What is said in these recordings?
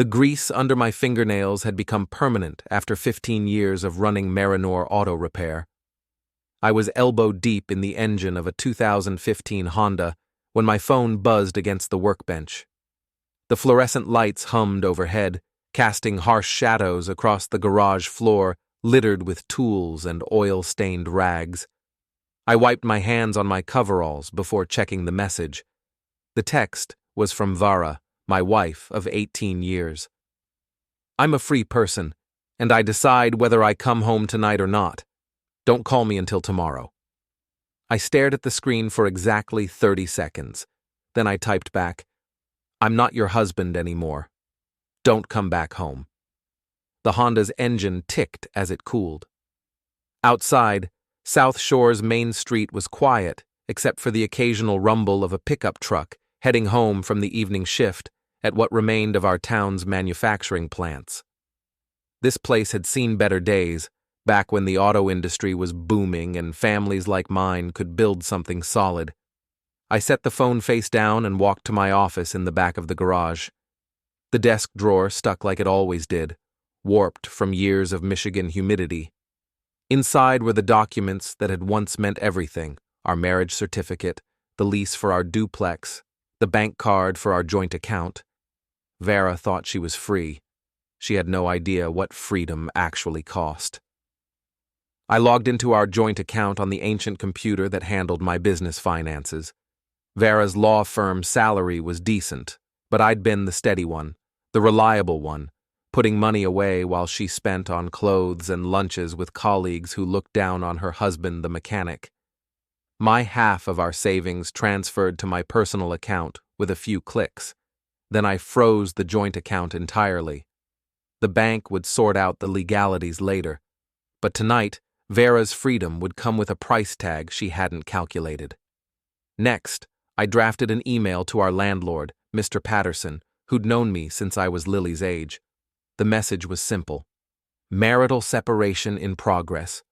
The grease under my fingernails had become permanent after 15 years of running Merrinor auto repair. I was elbow-deep in the engine of a 2015 Honda when my phone buzzed against the workbench. The fluorescent lights hummed overhead, casting harsh shadows across the garage floor littered with tools and oil-stained rags. I wiped my hands on my coveralls before checking the message. The text was from Vara, my wife of 18 years. "I'm a free person, and I decide whether I come home tonight or not. Don't call me until tomorrow." I stared at the screen for exactly 30 seconds. Then I typed back, "I'm not your husband anymore. Don't come back home." The Honda's engine ticked as it cooled. Outside, South Shore's main street was quiet, except for the occasional rumble of a pickup truck heading home from the evening shift at what remained of our town's manufacturing plants. This place had seen better days, back when the auto industry was booming and families like mine could build something solid. I set the phone face down and walked to my office in the back of the garage. The desk drawer stuck like it always did, warped from years of Michigan humidity. Inside were the documents that had once meant everything: our marriage certificate, the lease for our duplex, the bank card for our joint account. Vara thought she was free. She had no idea what freedom actually cost. I logged into our joint account on the ancient computer that handled my business finances. Vara's law firm salary was decent, but I'd been the steady one, the reliable one, putting money away while she spent on clothes and lunches with colleagues who looked down on her husband, the mechanic. My half of our savings transferred to my personal account with a few clicks. Then I froze the joint account entirely. The bank would sort out the legalities later, but tonight, Vara's freedom would come with a price tag she hadn't calculated. Next, I drafted an email to our landlord, Mr. Patterson, who'd known me since I was Lily's age. The message was simple: "Marital separation in progress.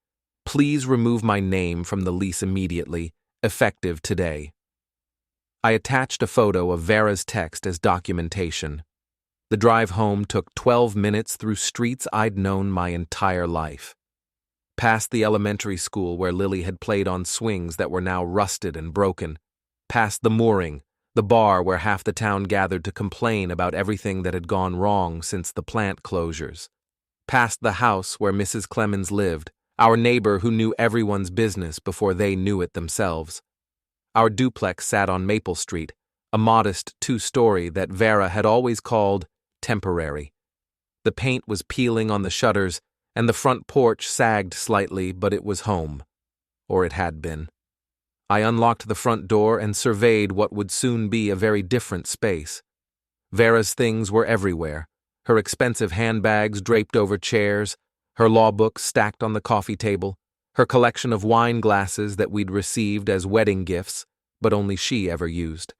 Please remove my name from the lease immediately, effective today." I attached a photo of Vara's text as documentation. The drive home took 12 minutes through streets I'd known my entire life. Past the elementary school where Lily had played on swings that were now rusted and broken. Past the mooring, the bar where half the town gathered to complain about everything that had gone wrong since the plant closures. Past the house where Mrs. Clemens lived, our neighbor who knew everyone's business before they knew it themselves. Our duplex sat on Maple Street, a modest two-story that Vara had always called temporary. The paint was peeling on the shutters, and the front porch sagged slightly, but it was home. Or it had been. I unlocked the front door and surveyed what would soon be a very different space. Vara's things were everywhere, her expensive handbags draped over chairs, her law books stacked on the coffee table, her collection of wine glasses that we'd received as wedding gifts, but only she ever used.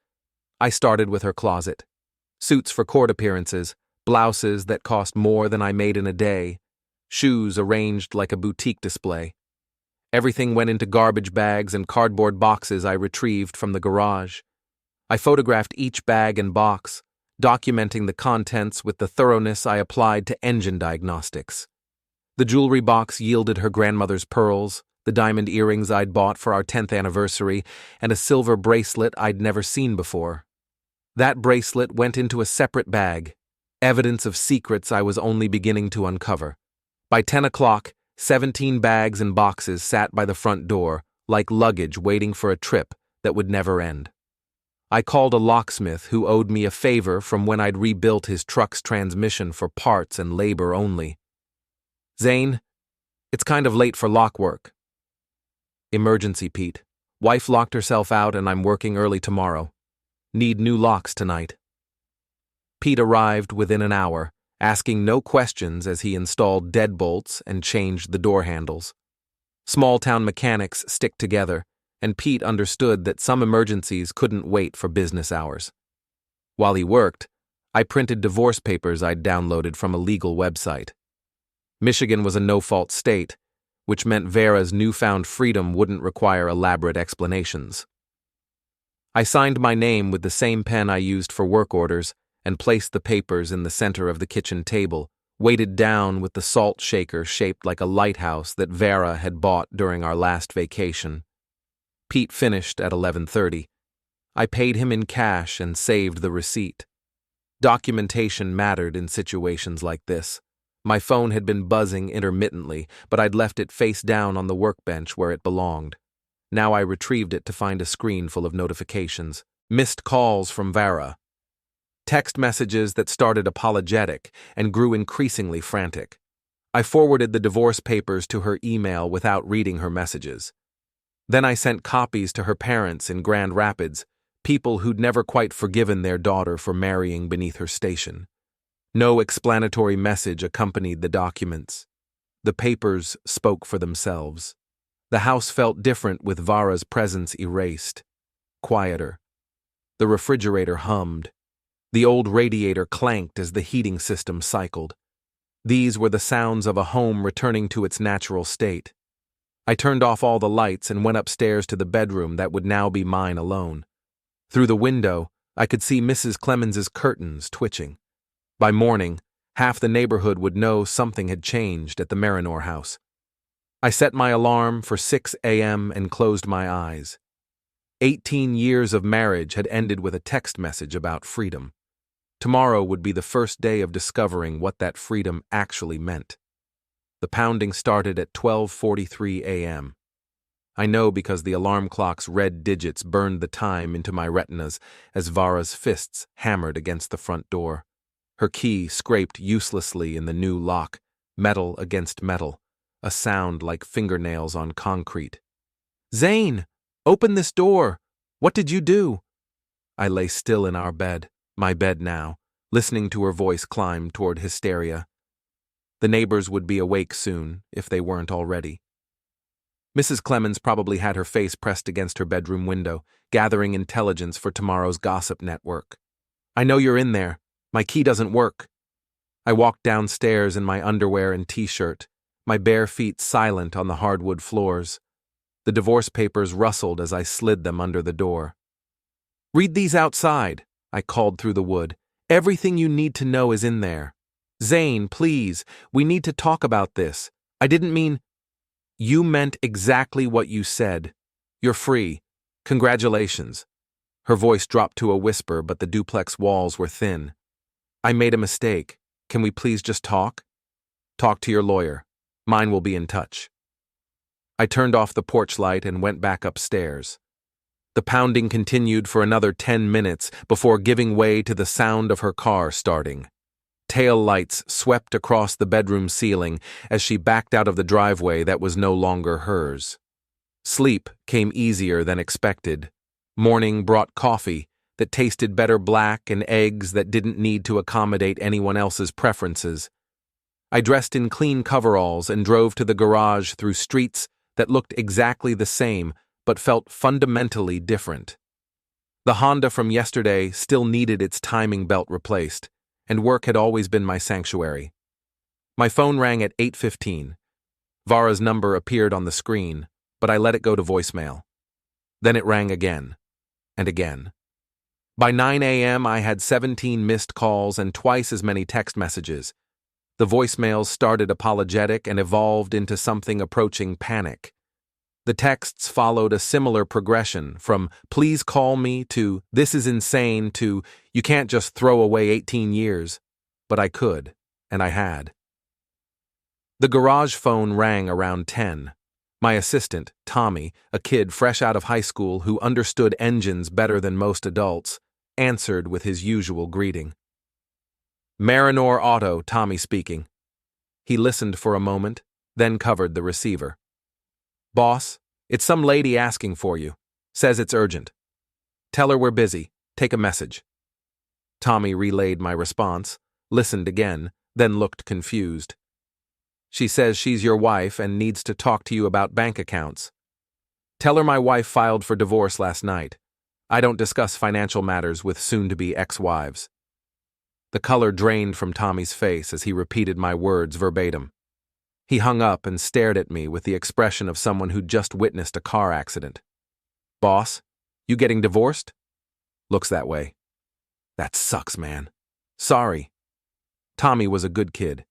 I started with her closet. Suits for court appearances, blouses that cost more than I made in a day, shoes arranged like a boutique display. Everything went into garbage bags and cardboard boxes I retrieved from the garage. I photographed each bag and box, documenting the contents with the thoroughness I applied to engine diagnostics. The jewelry box yielded her grandmother's pearls, the diamond earrings I'd bought for our 10th anniversary, and a silver bracelet I'd never seen before. That bracelet went into a separate bag, evidence of secrets I was only beginning to uncover. By 10 o'clock, 17 bags and boxes sat by the front door, like luggage waiting for a trip that would never end. I called a locksmith who owed me a favor from when I'd rebuilt his truck's transmission for parts and labor only. "Zane, it's kind of late for lock work." "Emergency, Pete. Wife locked herself out and I'm working early tomorrow. Need new locks tonight." Pete arrived within an hour, asking no questions as he installed deadbolts and changed the door handles. Small-town mechanics stick together, and Pete understood that some emergencies couldn't wait for business hours. While he worked, I printed divorce papers I'd downloaded from a legal website. Michigan was a no-fault state, which meant Vara's newfound freedom wouldn't require elaborate explanations. I signed my name with the same pen I used for work orders and placed the papers in the center of the kitchen table, weighted down with the salt shaker shaped like a lighthouse that Vara had bought during our last vacation. Pete finished at 11:30. I paid him in cash and saved the receipt. Documentation mattered in situations like this. My phone had been buzzing intermittently, but I'd left it face down on the workbench where it belonged. Now I retrieved it to find a screen full of notifications. Missed calls from Vara. Text messages that started apologetic and grew increasingly frantic. I forwarded the divorce papers to her email without reading her messages. Then I sent copies to her parents in Grand Rapids, people who'd never quite forgiven their daughter for marrying beneath her station. No explanatory message accompanied the documents. The papers spoke for themselves. The house felt different with Vara's presence erased. Quieter. The refrigerator hummed. The old radiator clanked as the heating system cycled. These were the sounds of a home returning to its natural state. I turned off all the lights and went upstairs to the bedroom that would now be mine alone. Through the window, I could see Mrs. Clemens's curtains twitching. By morning, half the neighborhood would know something had changed at the Merrinor house. I set my alarm for 6 a.m. and closed my eyes. 18 years of marriage had ended with a text message about freedom. Tomorrow would be the first day of discovering what that freedom actually meant. The pounding started at 12:43 a.m. I know because the alarm clock's red digits burned the time into my retinas as Vara's fists hammered against the front door. Her key scraped uselessly in the new lock, metal against metal, a sound like fingernails on concrete. "Zane, open this door! What did you do?" I lay still in our bed, my bed now, listening to her voice climb toward hysteria. The neighbors would be awake soon, if they weren't already. Mrs. Clemens probably had her face pressed against her bedroom window, gathering intelligence for tomorrow's gossip network. "I know you're in there. My key doesn't work." I walked downstairs in my underwear and t-shirt, my bare feet silent on the hardwood floors. The divorce papers rustled as I slid them under the door. "Read these outside," I called through the wood. "Everything you need to know is in there. Zane, please, we need to talk about this. I didn't mean—" "You meant exactly what you said. You're free. Congratulations." Her voice dropped to a whisper, but the duplex walls were thin. "I made a mistake. Can we please just talk?" "Talk to your lawyer. Mine will be in touch." I turned off the porch light and went back upstairs. The pounding continued for another 10 minutes before giving way to the sound of her car starting. Tail lights swept across the bedroom ceiling as she backed out of the driveway that was no longer hers. Sleep came easier than expected. Morning brought coffee that tasted better black and eggs that didn't need to accommodate anyone else's preferences. I dressed in clean coveralls and drove to the garage through streets that looked exactly the same but felt fundamentally different. The Honda from yesterday still needed its timing belt replaced, and work had always been my sanctuary. My phone rang at 8:15. Vara's number appeared on the screen, but I let it go to voicemail. Then it rang again, and again. By 9 a.m. I had 17 missed calls and twice as many text messages. The voicemails started apologetic and evolved into something approaching panic. The texts followed a similar progression from "please call me" to "this is insane" to "you can't just throw away 18 years. But I could, and I had. The garage phone rang around 10. My assistant, Tommy, a kid fresh out of high school who understood engines better than most adults, answered with his usual greeting. "Merrinor Auto, Tommy speaking." He listened for a moment, then covered the receiver. "Boss, it's some lady asking for you. Says it's urgent. Tell her we're busy. Take a message." Tommy relayed my response, listened again, then looked confused. "She says she's your wife and needs to talk to you about bank accounts. Tell her my wife filed for divorce last night. I don't discuss financial matters with soon-to-be ex-wives." The color drained from Tommy's face as he repeated my words verbatim. He hung up and stared at me with the expression of someone who'd just witnessed a car accident. "Boss, you getting divorced?" "Looks that way." "That sucks, man." Sorry. Tommy was a good kid.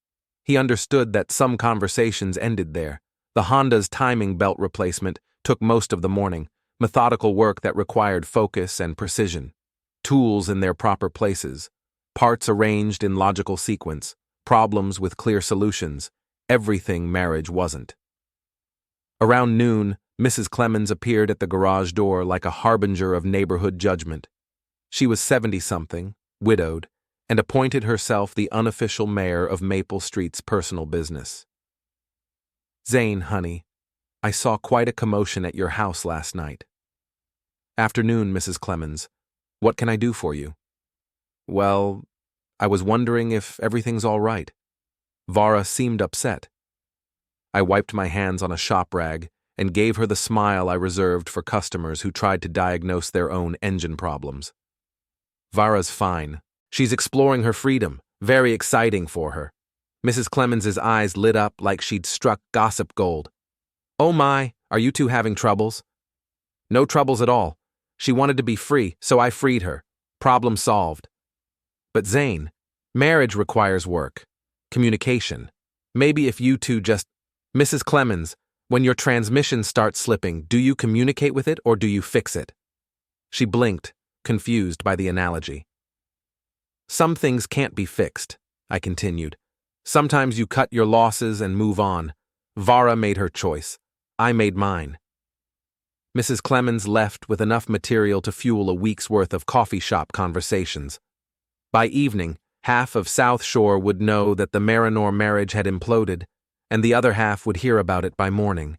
He understood that some conversations ended there. The Honda's timing belt replacement took most of the morning, methodical work that required focus and precision. Tools in their proper places, parts arranged in logical sequence, problems with clear solutions, everything marriage wasn't. Around noon, Mrs. Clemens appeared at the garage door like a harbinger of neighborhood judgment. She was 70-something, widowed, and appointed herself the unofficial mayor of Maple Street's personal business. Zane, honey, I saw quite a commotion at your house last night. Afternoon, Mrs. Clemens. What can I do for you? Well, I was wondering if everything's all right. Vara seemed upset. I wiped my hands on a shop rag and gave her the smile I reserved for customers who tried to diagnose their own engine problems. Vara's fine. She's exploring her freedom. Very exciting for her. Mrs. Clemens's eyes lit up like she'd struck gossip gold. Oh my, are you two having troubles? No troubles at all. She wanted to be free, so I freed her. Problem solved. But Zane, marriage requires work. Communication. Maybe if you two just... Mrs. Clemens, when your transmission starts slipping, do you communicate with it or do you fix it? She blinked, confused by the analogy. Some things can't be fixed, I continued. Sometimes you cut your losses and move on. Vara made her choice. I made mine. Mrs. Clemens left with enough material to fuel a week's worth of coffee shop conversations. By evening, half of South Shore would know that the Merrinor marriage had imploded, and the other half would hear about it by morning.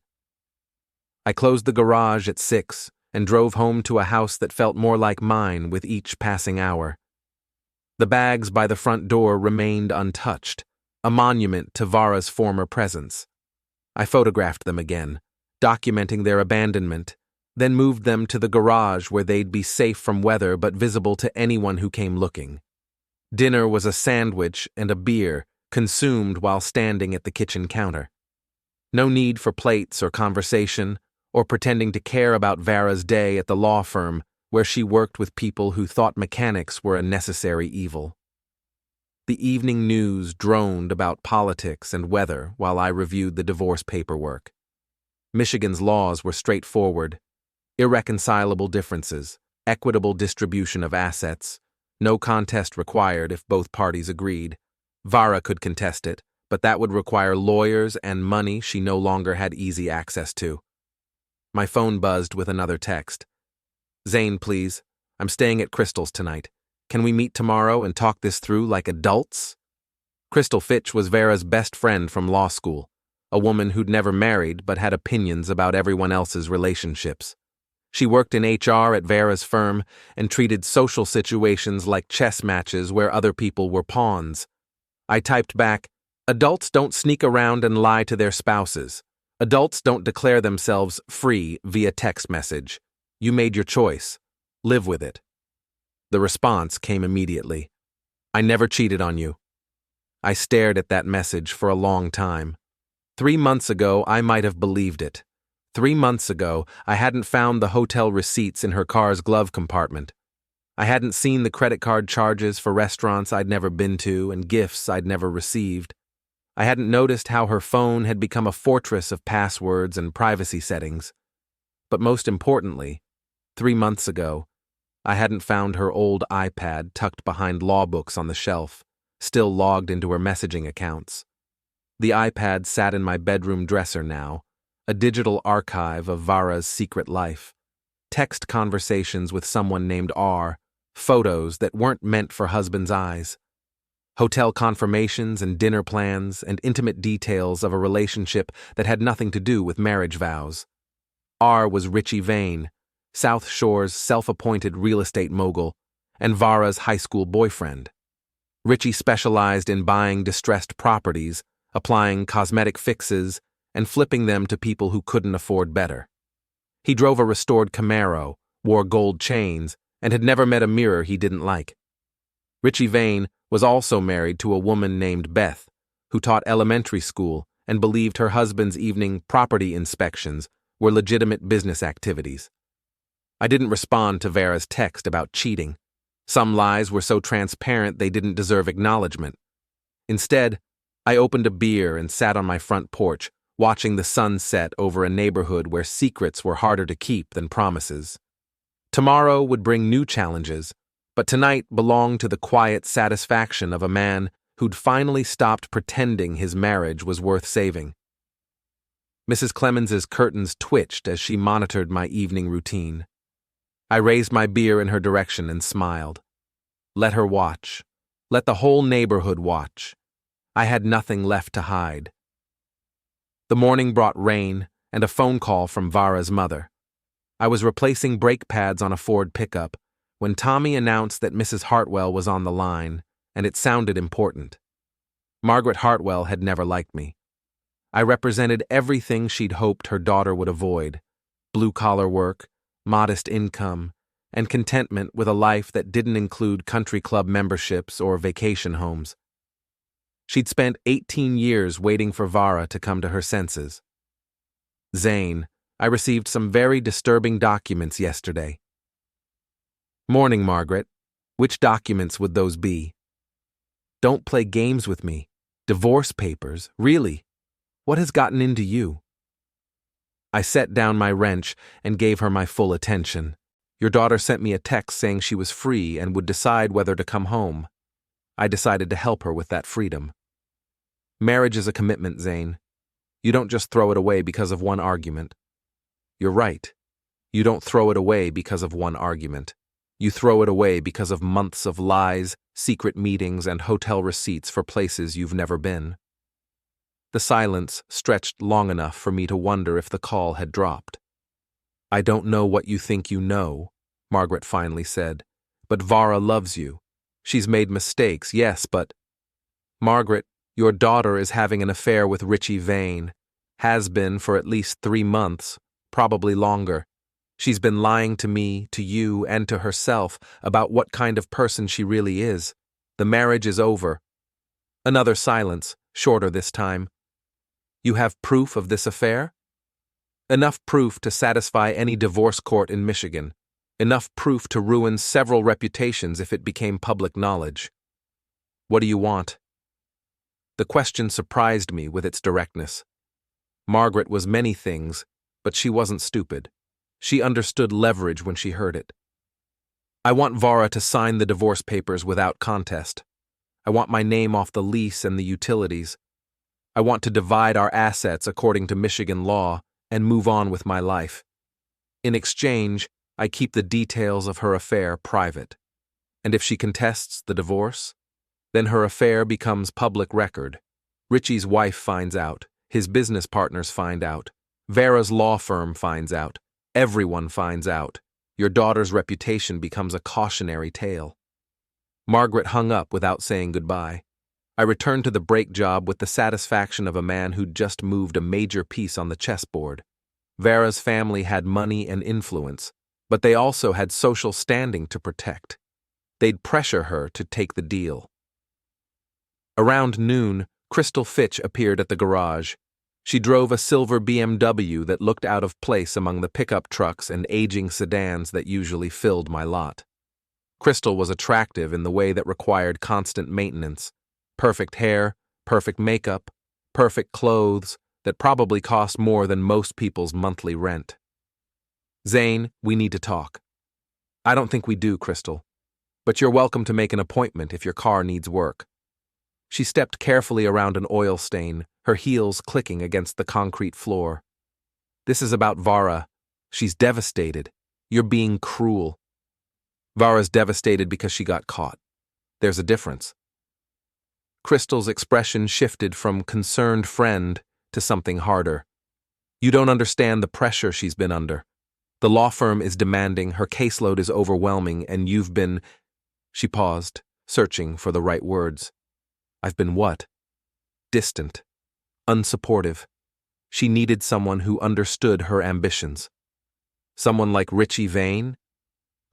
I closed the garage at 6 and drove home to a house that felt more like mine with each passing hour. The bags by the front door remained untouched, a monument to Vara's former presence. I photographed them again, documenting their abandonment, then moved them to the garage where they'd be safe from weather but visible to anyone who came looking. Dinner was a sandwich and a beer, consumed while standing at the kitchen counter. No need for plates or conversation, or pretending to care about Vara's day at the law firm where she worked with people who thought mechanics were a necessary evil. The evening news droned about politics and weather while I reviewed the divorce paperwork. Michigan's laws were straightforward: irreconcilable differences, equitable distribution of assets, no contest required if both parties agreed. Vara could contest it, but that would require lawyers and money she no longer had easy access to. My phone buzzed with another text. Zane, please. I'm staying at Crystal's tonight. Can we meet tomorrow and talk this through like adults? Crystal Fitch was Vara's best friend from law school, a woman who'd never married but had opinions about everyone else's relationships. She worked in HR at Vara's firm and treated social situations like chess matches where other people were pawns. I typed back, adults don't sneak around and lie to their spouses. Adults don't declare themselves free via text message. You made your choice. Live with it. The response came immediately. I never cheated on you. I stared at that message for a long time. 3 months ago, I might have believed it. 3 months ago, I hadn't found the hotel receipts in her car's glove compartment. I hadn't seen the credit card charges for restaurants I'd never been to and gifts I'd never received. I hadn't noticed how her phone had become a fortress of passwords and privacy settings. But most importantly, 3 months ago, I hadn't found her old iPad tucked behind law books on the shelf, still logged into her messaging accounts. The iPad sat in my bedroom dresser now, a digital archive of Vara's secret life. Text conversations with someone named R, photos that weren't meant for husband's eyes. Hotel confirmations and dinner plans and intimate details of a relationship that had nothing to do with marriage vows. R was Richie Vane, South Shore's self-appointed real estate mogul, and Vara's high school boyfriend. Richie specialized in buying distressed properties, applying cosmetic fixes, and flipping them to people who couldn't afford better. He drove a restored Camaro, wore gold chains, and had never met a mirror he didn't like. Richie Vane was also married to a woman named Beth, who taught elementary school and believed her husband's evening property inspections were legitimate business activities. I didn't respond to Vara's text about cheating. Some lies were so transparent they didn't deserve acknowledgement. Instead, I opened a beer and sat on my front porch, watching the sun set over a neighborhood where secrets were harder to keep than promises. Tomorrow would bring new challenges, but tonight belonged to the quiet satisfaction of a man who'd finally stopped pretending his marriage was worth saving. Mrs. Clemens's curtains twitched as she monitored my evening routine. I raised my beer in her direction and smiled. Let her watch. Let the whole neighborhood watch. I had nothing left to hide. The morning brought rain and a phone call from Vara's mother. I was replacing brake pads on a Ford pickup when Tommy announced that Mrs. Hartwell was on the line, and it sounded important. Margaret Hartwell had never liked me. I represented everything she'd hoped her daughter would avoid: blue-collar work, modest income, and contentment with a life that didn't include country club memberships or vacation homes. She'd spent 18 years waiting for Vara to come to her senses. Zane, I received some very disturbing documents yesterday. Morning, Margaret. Which documents would those be? Don't play games with me. Divorce papers, really? What has gotten into you? I set down my wrench and gave her my full attention. Your daughter sent me a text saying she was free and would decide whether to come home. I decided to help her with that freedom. Marriage is a commitment, Zane. You don't just throw it away because of one argument. You're right. You don't throw it away because of one argument. You throw it away because of months of lies, secret meetings, and hotel receipts for places you've never been. The silence stretched long enough for me to wonder if the call had dropped. I don't know what you think you know, Margaret finally said, but Vara loves you. She's made mistakes, yes, but… Margaret, your daughter is having an affair with Richie Vane. Has been for at least 3 months, probably longer. She's been lying to me, to you, and to herself about what kind of person she really is. The marriage is over. Another silence, shorter this time. You have proof of this affair? Enough proof to satisfy any divorce court in Michigan. Enough proof to ruin several reputations if it became public knowledge. What do you want? The question surprised me with its directness. Margaret was many things, but she wasn't stupid. She understood leverage when she heard it. I want Vara to sign the divorce papers without contest. I want my name off the lease and the utilities. I want to divide our assets according to Michigan law and move on with my life. In exchange, I keep the details of her affair private. And if she contests the divorce, then her affair becomes public record. Richie's wife finds out. His business partners find out. Vara's law firm finds out. Everyone finds out. Your daughter's reputation becomes a cautionary tale. Margaret hung up without saying goodbye. I returned to the brake job with the satisfaction of a man who'd just moved a major piece on the chessboard. Vara's family had money and influence, but they also had social standing to protect. They'd pressure her to take the deal. Around noon, Crystal Fitch appeared at the garage. She drove a silver BMW that looked out of place among the pickup trucks and aging sedans that usually filled my lot. Crystal was attractive in the way that required constant maintenance. Perfect hair, perfect makeup, perfect clothes that probably cost more than most people's monthly rent. Zane, we need to talk. I don't think we do, Crystal. But you're welcome to make an appointment if your car needs work. She stepped carefully around an oil stain, her heels clicking against the concrete floor. This is about Vara. She's devastated. You're being cruel. Vara's devastated because she got caught. There's a difference. Crystal's expression shifted from concerned friend to something harder. You don't understand the pressure she's been under. The law firm is demanding, her caseload is overwhelming, and you've been… She paused, searching for the right words. I've been what? Distant. Unsupportive. She needed someone who understood her ambitions. Someone like Richie Vane?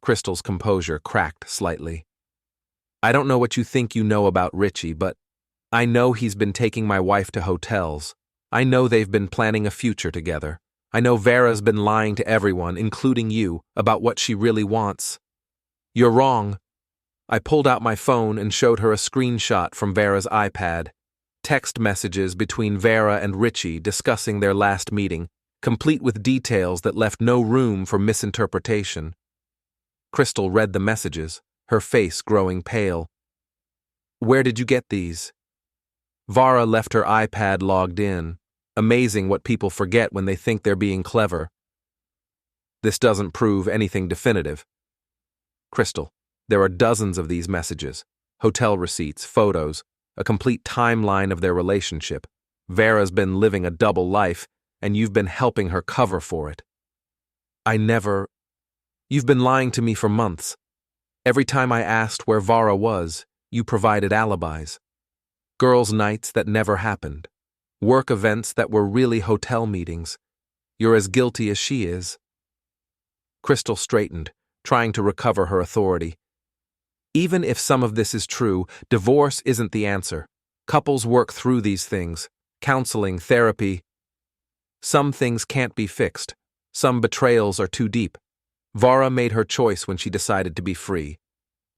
Crystal's composure cracked slightly. I don't know what you think you know about Richie, but I know he's been taking my wife to hotels. I know they've been planning a future together. I know Vara's been lying to everyone, including you, about what she really wants. You're wrong. I pulled out my phone and showed her a screenshot from Vara's iPad. Text messages between Vara and Richie discussing their last meeting, complete with details that left no room for misinterpretation. Crystal read the messages, her face growing pale. "Where did you get these?" Vara left her iPad logged in. Amazing what people forget when they think they're being clever. "This doesn't prove anything definitive." Crystal, there are dozens of these messages. Hotel receipts, photos, a complete timeline of their relationship. Vara's been living a double life, and you've been helping her cover for it. You've been lying to me for months. Every time I asked where Vara was, you provided alibis. Girls' nights that never happened. Work events that were really hotel meetings. You're as guilty as she is. Crystal straightened, trying to recover her authority. Even if some of this is true, divorce isn't the answer. Couples work through these things. Counseling, therapy. Some things can't be fixed. Some betrayals are too deep. Vara made her choice when she decided to be free.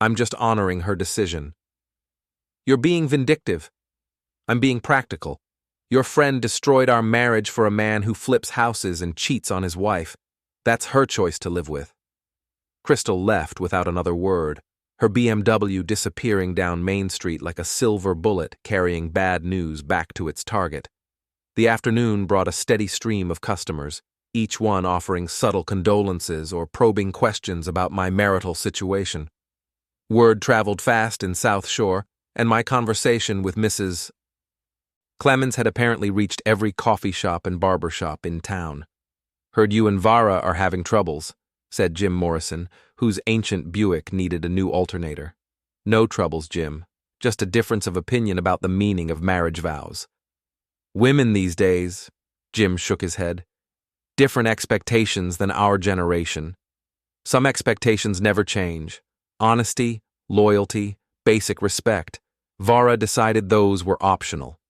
I'm just honoring her decision. You're being vindictive. I'm being practical. Your friend destroyed our marriage for a man who flips houses and cheats on his wife. That's her choice to live with. Crystal left without another word, her BMW disappearing down Main Street like a silver bullet carrying bad news back to its target. The afternoon brought a steady stream of customers, each one offering subtle condolences or probing questions about my marital situation. Word traveled fast in South Shore, and my conversation with Mrs. Clemens had apparently reached every coffee shop and barber shop in town. "Heard you and Vara are having troubles," said Jim Morrison, whose ancient Buick needed a new alternator. "No troubles, Jim. Just a difference of opinion about the meaning of marriage vows." "Women these days," Jim shook his head. "Different expectations than our generation. Some expectations never change. Honesty, loyalty, basic respect. Vara decided those were optional."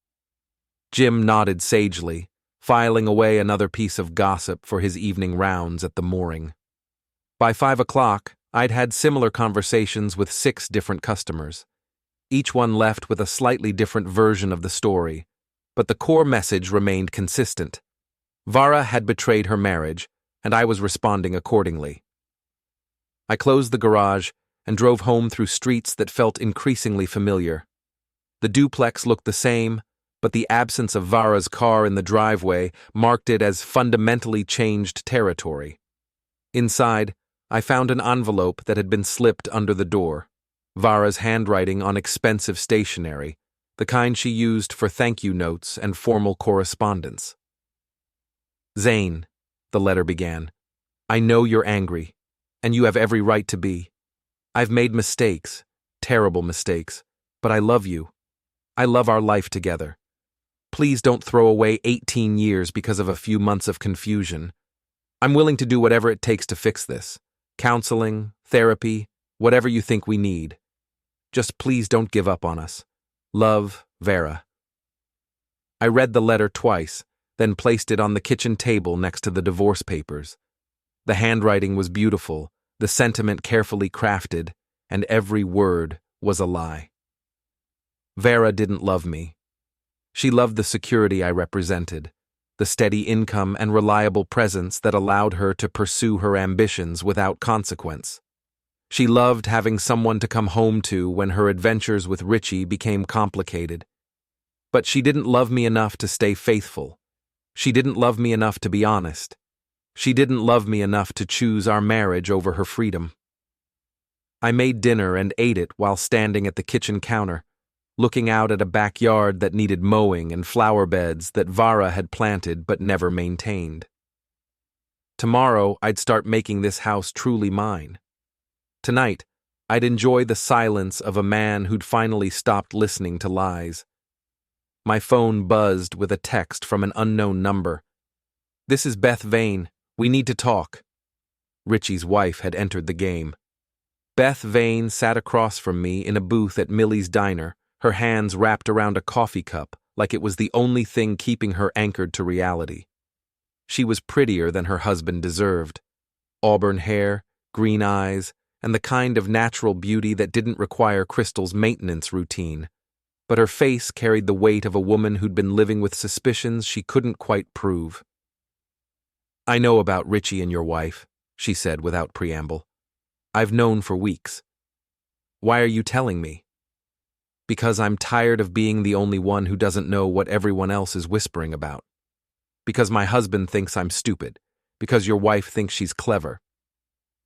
Jim nodded sagely, filing away another piece of gossip for his evening rounds at the mooring. By 5 o'clock, I'd had similar conversations with 6 different customers. Each one left with a slightly different version of the story, but the core message remained consistent. Vara had betrayed her marriage, and I was responding accordingly. I closed the garage and drove home through streets that felt increasingly familiar. The duplex looked the same, but the absence of Vara's car in the driveway marked it as fundamentally changed territory. Inside, I found an envelope that had been slipped under the door, Vara's handwriting on expensive stationery, the kind she used for thank you notes and formal correspondence. "Zane," the letter began, "I know you're angry, and you have every right to be. I've made mistakes, terrible mistakes, but I love you. I love our life together. Please don't throw away 18 years because of a few months of confusion. I'm willing to do whatever it takes to fix this. Counseling, therapy, whatever you think we need. Just please don't give up on us. Love, Vara." I read the letter twice, then placed it on the kitchen table next to the divorce papers. The handwriting was beautiful, the sentiment carefully crafted, and every word was a lie. Vara didn't love me. She loved the security I represented, the steady income and reliable presence that allowed her to pursue her ambitions without consequence. She loved having someone to come home to when her adventures with Richie became complicated. But she didn't love me enough to stay faithful. She didn't love me enough to be honest. She didn't love me enough to choose our marriage over her freedom. I made dinner and ate it while standing at the kitchen counter, looking out at a backyard that needed mowing and flower beds that Vara had planted but never maintained. Tomorrow, I'd start making this house truly mine. Tonight, I'd enjoy the silence of a man who'd finally stopped listening to lies. My phone buzzed with a text from an unknown number. "This is Beth Vane. We need to talk." Richie's wife had entered the game. Beth Vane sat across from me in a booth at Millie's Diner, her hands wrapped around a coffee cup like it was the only thing keeping her anchored to reality. She was prettier than her husband deserved. Auburn hair, green eyes, and the kind of natural beauty that didn't require Crystal's maintenance routine. But her face carried the weight of a woman who'd been living with suspicions she couldn't quite prove. "I know about Richie and your wife," she said without preamble. "I've known for weeks." "Why are you telling me?" "Because I'm tired of being the only one who doesn't know what everyone else is whispering about. Because my husband thinks I'm stupid. Because your wife thinks she's clever."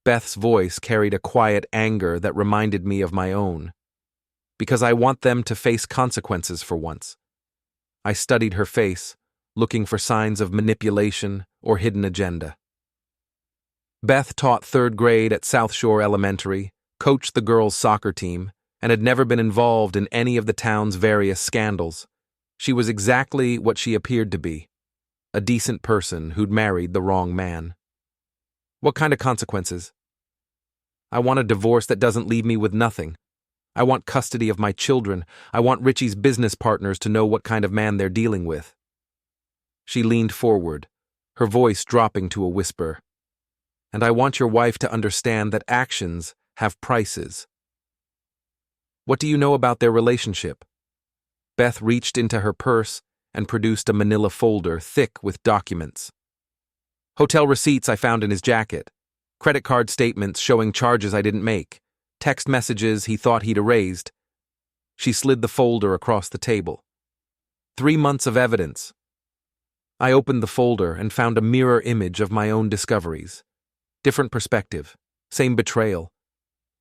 Beth's voice carried a quiet anger that reminded me of my own. "Because I want them to face consequences for once." I studied her face, looking for signs of manipulation or hidden agenda. Beth taught 3rd grade at South Shore Elementary, coached the girls' soccer team, and had never been involved in any of the town's various scandals. She was exactly what she appeared to be, a decent person who'd married the wrong man. "What kind of consequences?" "I want a divorce that doesn't leave me with nothing. I want custody of my children. I want Richie's business partners to know what kind of man they're dealing with." She leaned forward, her voice dropping to a whisper. "And I want your wife to understand that actions have prices." "What do you know about their relationship?" Beth reached into her purse and produced a manila folder thick with documents. "Hotel receipts I found in his jacket, credit card statements showing charges I didn't make, text messages he thought he'd erased." She slid the folder across the table. 3 months of evidence." I opened the folder and found a mirror image of my own discoveries. Different perspective, same betrayal.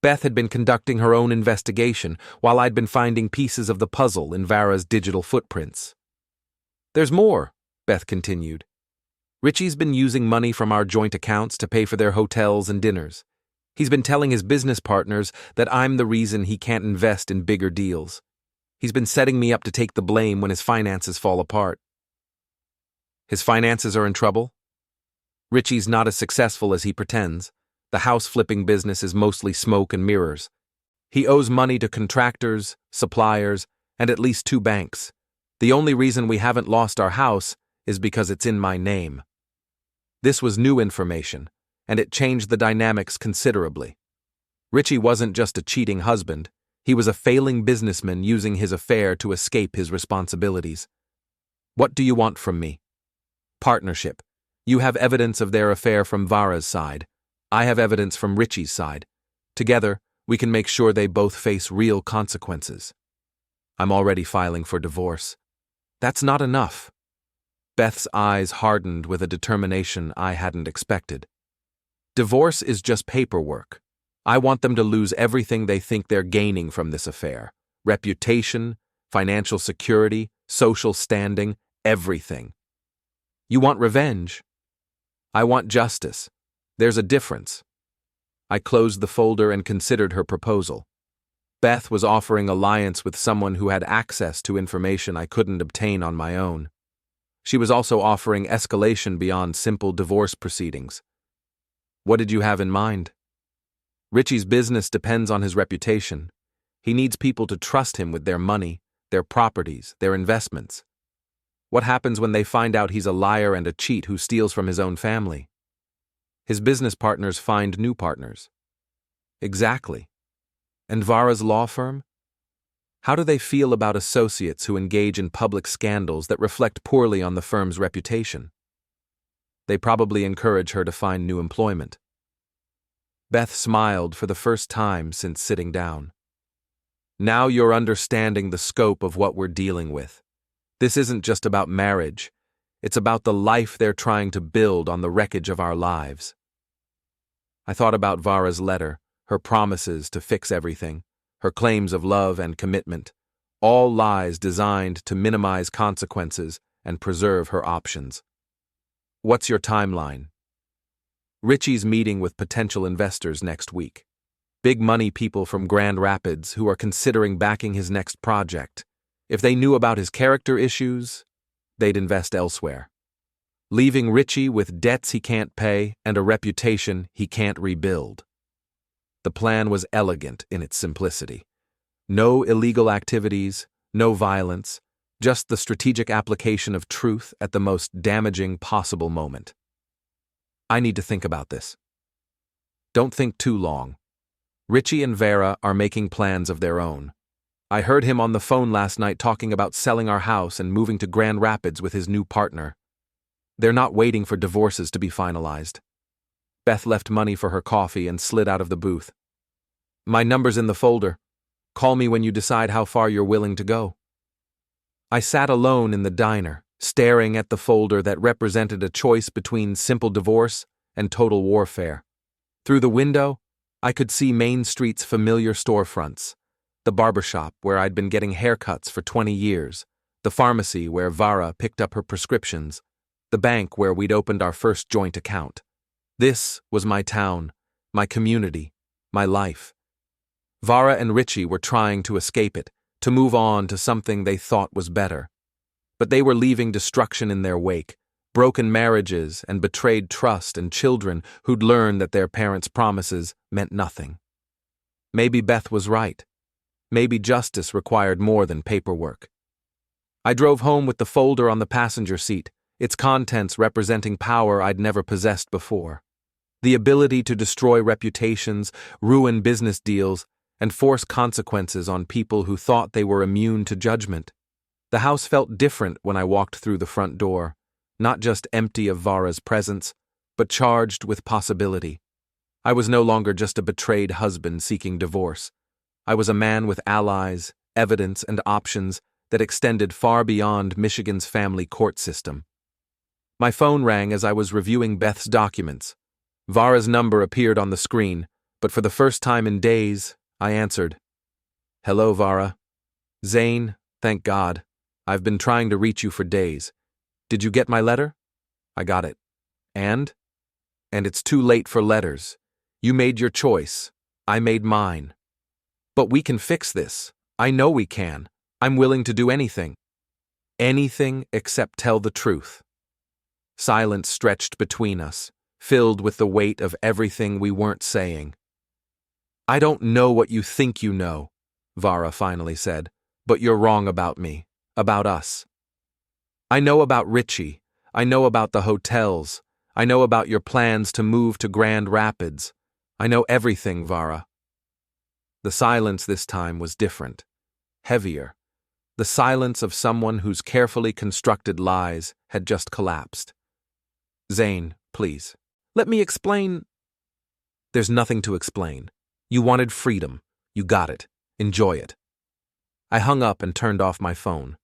Beth had been conducting her own investigation while I'd been finding pieces of the puzzle in Vara's digital footprints. "There's more," Beth continued. "Richie's been using money from our joint accounts to pay for their hotels and dinners. He's been telling his business partners that I'm the reason he can't invest in bigger deals. He's been setting me up to take the blame when his finances fall apart." "His finances are in trouble?" "Richie's not as successful as he pretends. The house-flipping business is mostly smoke and mirrors. He owes money to contractors, suppliers, and at least 2 banks. The only reason we haven't lost our house is because it's in my name." This was new information, and it changed the dynamics considerably. Richie wasn't just a cheating husband, he was a failing businessman using his affair to escape his responsibilities. "What do you want from me?" "Partnership. You have evidence of their affair from Vara's side. I have evidence from Richie's side. Together, we can make sure they both face real consequences." "I'm already filing for divorce." "That's not enough." Beth's eyes hardened with a determination I hadn't expected. "Divorce is just paperwork. I want them to lose everything they think they're gaining from this affair. Reputation, financial security, social standing, everything." "You want revenge?" "I want justice. There's a difference." I closed the folder and considered her proposal. Beth was offering alliance with someone who had access to information I couldn't obtain on my own. She was also offering escalation beyond simple divorce proceedings. "What did you have in mind?" "Richie's business depends on his reputation. He needs people to trust him with their money, their properties, their investments. What happens when they find out he's a liar and a cheat who steals from his own family?" "His business partners find new partners." "Exactly. And Vara's law firm? How do they feel about associates who engage in public scandals that reflect poorly on the firm's reputation?" "They probably encourage her to find new employment." Beth smiled for the first time since sitting down. "Now you're understanding the scope of what we're dealing with. This isn't just about marriage. It's about the life they're trying to build on the wreckage of our lives." I thought about Vara's letter, her promises to fix everything, her claims of love and commitment, all lies designed to minimize consequences and preserve her options. "What's your timeline?" "Richie's meeting with potential investors next week. Big money people from Grand Rapids who are considering backing his next project. If they knew about his character issues, they'd invest elsewhere. Leaving Richie with debts he can't pay and a reputation he can't rebuild." The plan was elegant in its simplicity. No illegal activities, no violence, just the strategic application of truth at the most damaging possible moment. "I need to think about this." "Don't think too long. Richie and Vara are making plans of their own. I heard him on the phone last night talking about selling our house and moving to Grand Rapids with his new partner. They're not waiting for divorces to be finalized. Beth left money for her coffee and slid out of the booth. My number's in the folder. Call me when you decide how far you're willing to go. I sat alone in the diner, staring at the folder that represented a choice between simple divorce and total warfare. Through the window, I could see Main Street's familiar storefronts, the barbershop where I'd been getting haircuts for 20 years, the pharmacy where Vara picked up her prescriptions, the bank where we'd opened our first joint account. This was my town, my community, my life. Vara and Richie were trying to escape it, to move on to something they thought was better. But they were leaving destruction in their wake, broken marriages and betrayed trust and children who'd learned that their parents' promises meant nothing. Maybe Beth was right. Maybe justice required more than paperwork. I drove home with the folder on the passenger seat, its contents representing power I'd never possessed before. The ability to destroy reputations, ruin business deals, and force consequences on people who thought they were immune to judgment. The house felt different when I walked through the front door, not just empty of Vara's presence, but charged with possibility. I was no longer just a betrayed husband seeking divorce. I was a man with allies, evidence, and options that extended far beyond Michigan's family court system. My phone rang as I was reviewing Beth's documents. Vara's number appeared on the screen, but for the first time in days, I answered. Hello, Vara. Zane, thank God. I've been trying to reach you for days. Did you get my letter? I got it. And? And it's too late for letters. You made your choice. I made mine. But we can fix this. I know we can. I'm willing to do anything. Anything except tell the truth. Silence stretched between us, filled with the weight of everything we weren't saying. I don't know what you think you know, Vara finally said, but you're wrong about me, about us. I know about Richie. I know about the hotels. I know about your plans to move to Grand Rapids. I know everything, Vara. The silence this time was different, heavier. The silence of someone whose carefully constructed lies had just collapsed. Zane, please, let me explain. There's nothing to explain. You wanted freedom. You got it. Enjoy it. I hung up and turned off my phone.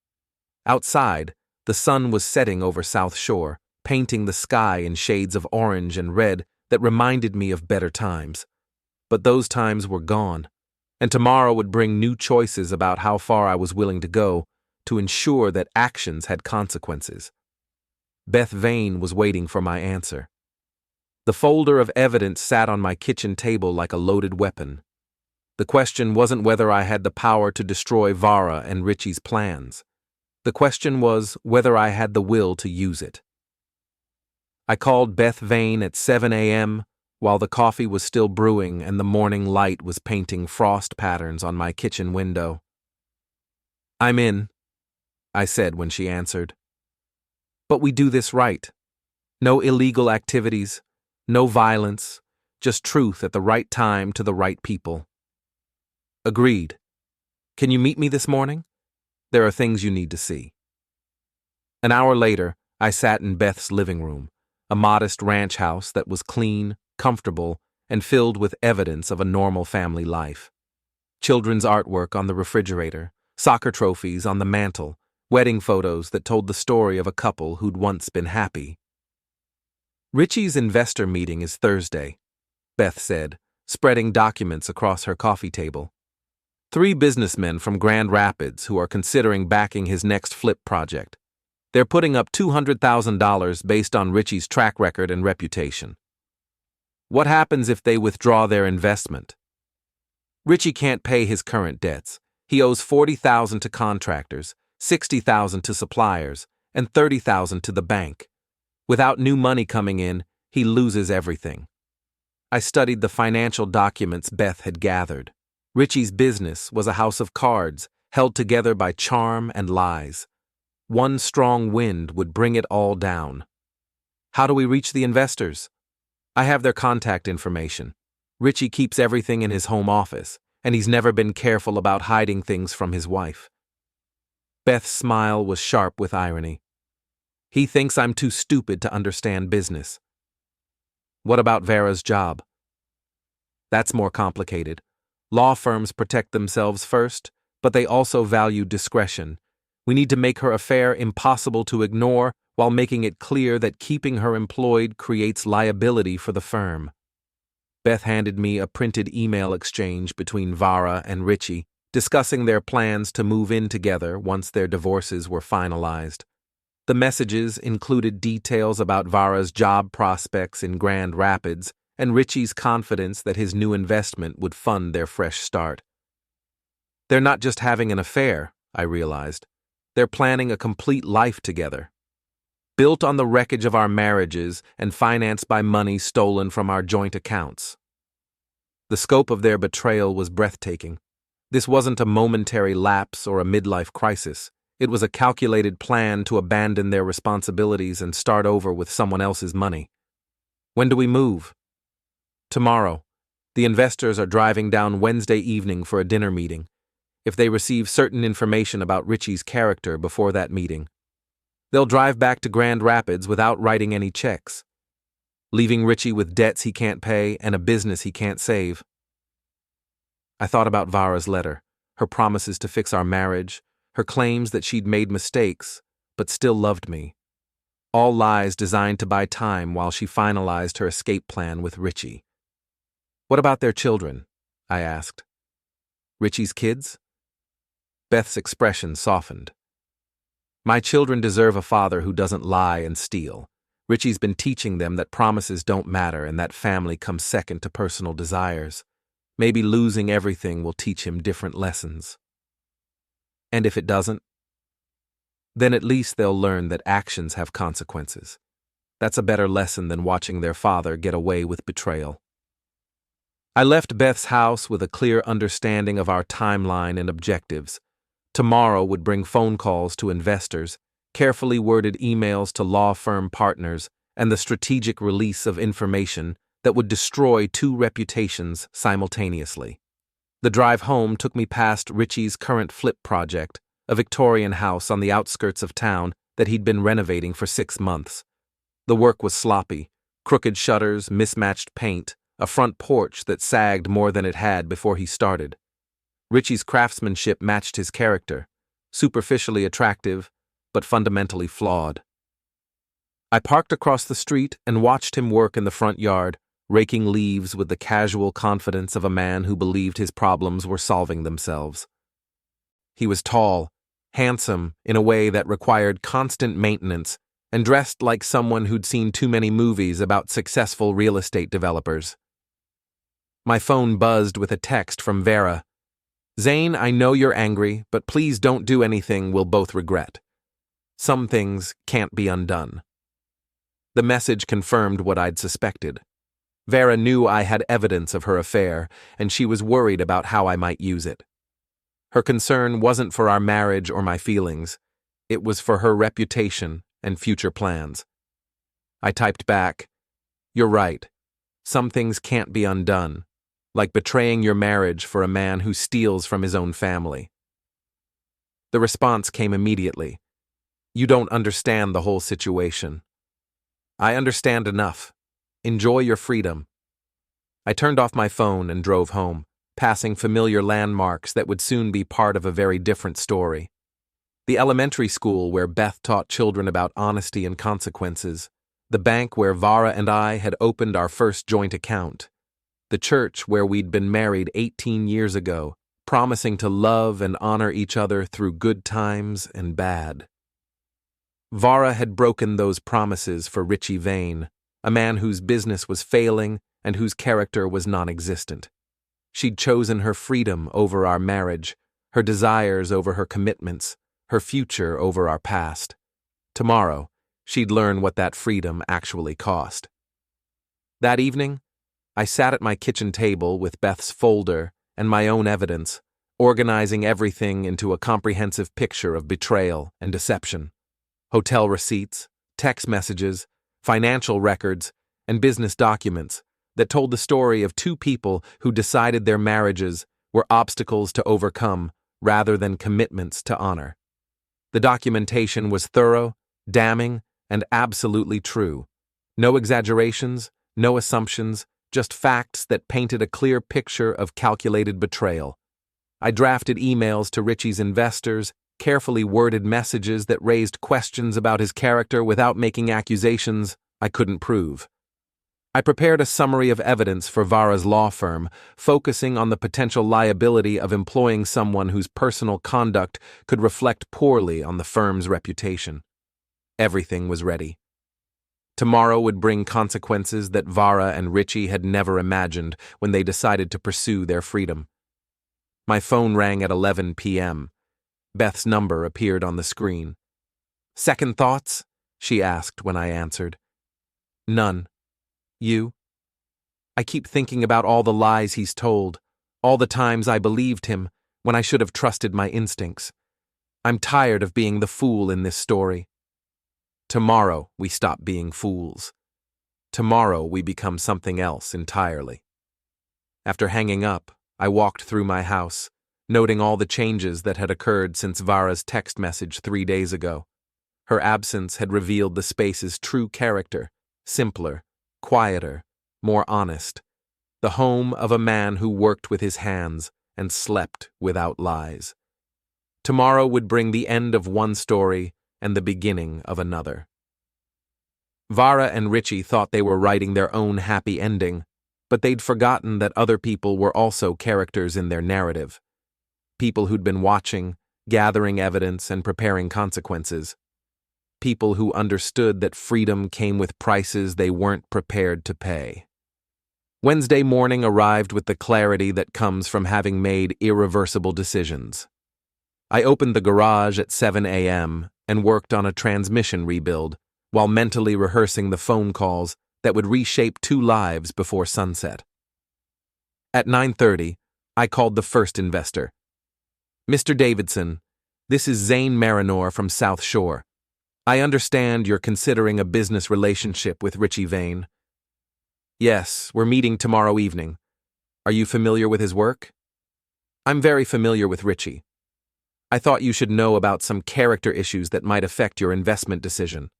Outside, the sun was setting over South Shore, painting the sky in shades of orange and red that reminded me of better times. But those times were gone, and tomorrow would bring new choices about how far I was willing to go to ensure that actions had consequences. Beth Vane was waiting for my answer. The folder of evidence sat on my kitchen table like a loaded weapon. The question wasn't whether I had the power to destroy Vara and Richie's plans. The question was whether I had the will to use it. I called Beth Vane at 7 a.m. while the coffee was still brewing and the morning light was painting frost patterns on my kitchen window. I'm in, I said when she answered. But we do this right. No illegal activities. No violence, just truth at the right time to the right people. Agreed. Can you meet me this morning? There are things you need to see. An hour later, I sat in Beth's living room, a modest ranch house that was clean, comfortable, and filled with evidence of a normal family life. Children's artwork on the refrigerator, soccer trophies on the mantel, wedding photos that told the story of a couple who'd once been happy. Richie's investor meeting is Thursday, Beth said, spreading documents across her coffee table. 3 businessmen from Grand Rapids who are considering backing his next flip project. They're putting up $200,000 based on Richie's track record and reputation. What happens if they withdraw their investment? Richie can't pay his current debts. He owes $40,000 to contractors, $60,000 to suppliers, and $30,000 to the bank. Without new money coming in, he loses everything. I studied the financial documents Beth had gathered. Richie's business was a house of cards, held together by charm and lies. One strong wind would bring it all down. How do we reach the investors? I have their contact information. Richie keeps everything in his home office, and he's never been careful about hiding things from his wife. Beth's smile was sharp with irony. He thinks I'm too stupid to understand business. What about Vara's job? That's more complicated. Law firms protect themselves first, but they also value discretion. We need to make her affair impossible to ignore while making it clear that keeping her employed creates liability for the firm. Beth handed me a printed email exchange between Vara and Richie, discussing their plans to move in together once their divorces were finalized. The messages included details about Vara's job prospects in Grand Rapids and Richie's confidence that his new investment would fund their fresh start. They're not just having an affair, I realized. They're planning a complete life together. Built on the wreckage of our marriages and financed by money stolen from our joint accounts. The scope of their betrayal was breathtaking. This wasn't a momentary lapse or a midlife crisis. It was a calculated plan to abandon their responsibilities and start over with someone else's money. When do we move? Tomorrow. The investors are driving down Wednesday evening for a dinner meeting. If they receive certain information about Richie's character before that meeting, they'll drive back to Grand Rapids without writing any checks, leaving Richie with debts he can't pay and a business he can't save. I thought about Vara's letter, her promises to fix our marriage, her claims that she'd made mistakes, but still loved me. All lies designed to buy time while she finalized her escape plan with Richie. What about their children? I asked. Richie's kids? Beth's expression softened. My children deserve a father who doesn't lie and steal. Richie's been teaching them that promises don't matter and that family comes second to personal desires. Maybe losing everything will teach him different lessons. And if it doesn't? Then at least they'll learn that actions have consequences. That's a better lesson than watching their father get away with betrayal. I left Beth's house with a clear understanding of our timeline and objectives. Tomorrow would bring phone calls to investors, carefully worded emails to law firm partners, and the strategic release of information that would destroy two reputations simultaneously. The drive home took me past Richie's current flip project, a Victorian house on the outskirts of town that he'd been renovating for 6 months. The work was sloppy, crooked shutters, mismatched paint, a front porch that sagged more than it had before he started. Richie's craftsmanship matched his character, superficially attractive, but fundamentally flawed. I parked across the street and watched him work in the front yard, raking leaves with the casual confidence of a man who believed his problems were solving themselves. He was tall, handsome in a way that required constant maintenance, and dressed like someone who'd seen too many movies about successful real estate developers. My phone buzzed with a text from Vara. Zane, I know you're angry, but please don't do anything we'll both regret. Some things can't be undone. The message confirmed what I'd suspected. Vara knew I had evidence of her affair, and she was worried about how I might use it. Her concern wasn't for our marriage or my feelings. It was for her reputation and future plans. I typed back, "You're right. Some things can't be undone, like betraying your marriage for a man who steals from his own family." The response came immediately. "You don't understand the whole situation." "I understand enough. Enjoy your freedom." I turned off my phone and drove home, passing familiar landmarks that would soon be part of a very different story. The elementary school where Beth taught children about honesty and consequences, the bank where Vara and I had opened our first joint account, the church where we'd been married 18 years ago, promising to love and honor each other through good times and bad. Vara had broken those promises for Richie Vane, a man whose business was failing and whose character was non-existent. She'd chosen her freedom over our marriage, her desires over her commitments, her future over our past. Tomorrow, she'd learn what that freedom actually cost. That evening, I sat at my kitchen table with Beth's folder and my own evidence, organizing everything into a comprehensive picture of betrayal and deception. Hotel receipts, text messages, financial records, and business documents, that told the story of two people who decided their marriages were obstacles to overcome rather than commitments to honor. The documentation was thorough, damning, and absolutely true. No exaggerations, no assumptions, just facts that painted a clear picture of calculated betrayal. I drafted emails to Richie's investors, carefully worded messages that raised questions about his character without making accusations I couldn't prove. I prepared a summary of evidence for Vara's law firm, focusing on the potential liability of employing someone whose personal conduct could reflect poorly on the firm's reputation. Everything was ready. Tomorrow would bring consequences that Vara and Richie had never imagined when they decided to pursue their freedom. My phone rang at 11 p.m. Beth's number appeared on the screen. "Second thoughts?" she asked when I answered. "None. You?" "I keep thinking about all the lies he's told, all the times I believed him when I should have trusted my instincts. I'm tired of being the fool in this story. Tomorrow we stop being fools. Tomorrow we become something else entirely." After hanging up, I walked through my house, noting all the changes that had occurred since Vara's text message 3 days ago. Her absence had revealed the space's true character, simpler, quieter, more honest, the home of a man who worked with his hands and slept without lies. Tomorrow would bring the end of one story and the beginning of another. Vara and Richie thought they were writing their own happy ending, but they'd forgotten that other people were also characters in their narrative. People who'd been watching, gathering evidence, and preparing consequences. People who understood that freedom came with prices they weren't prepared to pay. Wednesday morning arrived with the clarity that comes from having made irreversible decisions. I opened the garage at 7 a.m. and worked on a transmission rebuild while mentally rehearsing the phone calls that would reshape 2 lives before sunset. At 9:30, I called the first investor. "Mr. Davidson, this is Zane Merrinor from South Shore. I understand you're considering a business relationship with Richie Vane." "Yes, we're meeting tomorrow evening. Are you familiar with his work?" "I'm very familiar with Richie. I thought you should know about some character issues that might affect your investment decision."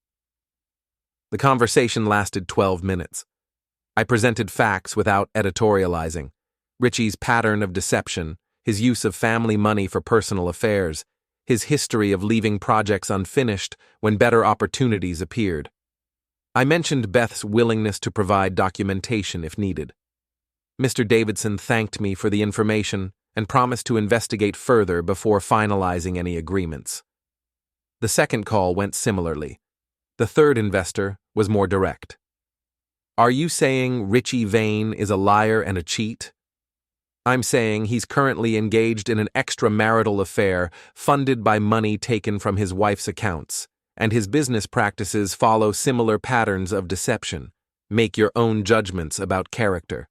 The conversation lasted 12 minutes. I presented facts without editorializing. Richie's pattern of deception, his use of family money for personal affairs, his history of leaving projects unfinished when better opportunities appeared. I mentioned Beth's willingness to provide documentation if needed. Mr. Davidson thanked me for the information and promised to investigate further before finalizing any agreements. The second call went similarly. The third investor was more direct. "Are you saying Richie Vane is a liar and a cheat?" "I'm saying he's currently engaged in an extramarital affair funded by money taken from his wife's accounts, and his business practices follow similar patterns of deception. Make your own judgments about character."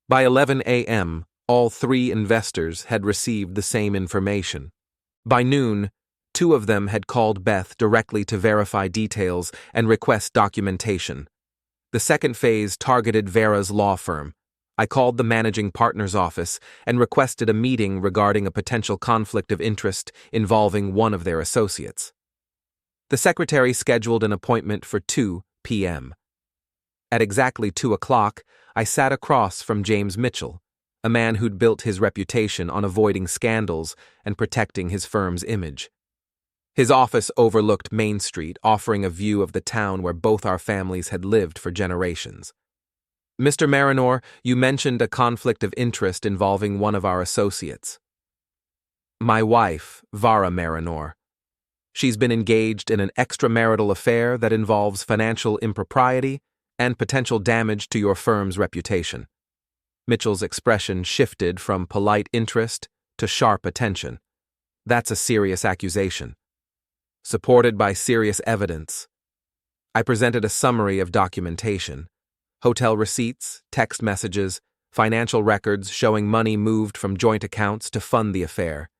By 11 a.m., all 3 investors had received the same information. By noon, 2 of them had called Beth directly to verify details and request documentation. The second phase targeted Vara's law firm. I called the managing partner's office and requested a meeting regarding a potential conflict of interest involving one of their associates. The secretary scheduled an appointment for 2 p.m. At exactly 2 o'clock, I sat across from James Mitchell, a man who'd built his reputation on avoiding scandals and protecting his firm's image. His office overlooked Main Street, offering a view of the town where both our families had lived for generations. "Mr. Merrinor, you mentioned a conflict of interest involving one of our associates." "My wife, Vara Merrinor. She's been engaged in an extramarital affair that involves financial impropriety and potential damage to your firm's reputation." Mitchell's expression shifted from polite interest to sharp attention. "That's a serious accusation. Supported by serious evidence." I presented a summary of documentation. Hotel receipts, text messages, financial records showing money moved from joint accounts to fund the affair.